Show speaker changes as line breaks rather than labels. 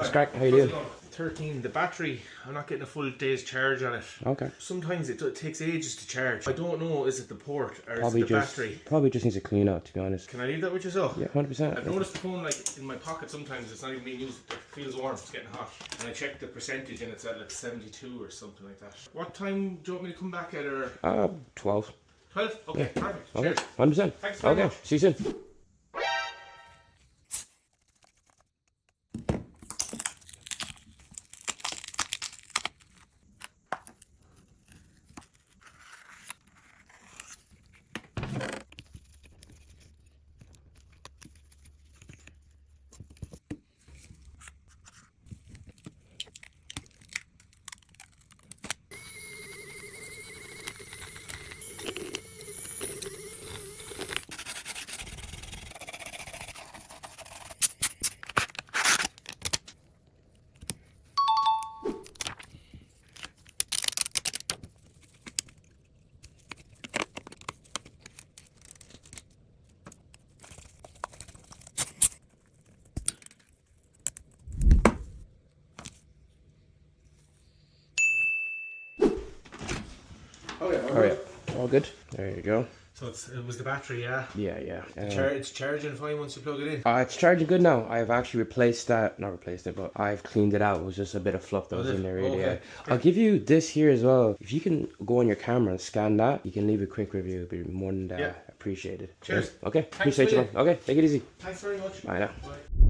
Scrack, how you doing?
13. The battery, I'm not getting a full day's charge on it.
Okay.
Sometimes it takes ages to charge. I don't know, is it the port or
Probably
is it the
just,
battery?
Probably just needs a clean out, to be honest.
Can I leave that with yourself?
Yeah, 100%.
I've noticed the phone, like, in my pocket sometimes it's not even being used. It feels warm, it's getting hot. And I checked the percentage and it's at like 72 or something like that. What time do you want me to come back at, or?
12.
12? Okay, perfect.
Okay,
Cheers.
100%.
Thanks very
Okay,
much.
see you soon. Alright, all good. There you go.
So it was the battery, yeah?
Yeah.
It's charging fine once you plug it in?
It's charging good now. I've actually not replaced it, but I've cleaned it out. It was just a bit of fluff that was in there, really.
Okay.
I'll give you this here as well. If you can go on your camera and scan that, you can leave a quick review. It'd be more than appreciated.
Cheers.
Okay,
Thanks
appreciate you.
a million.
Okay, take it easy.
Thanks very much.
Bye now.
Bye.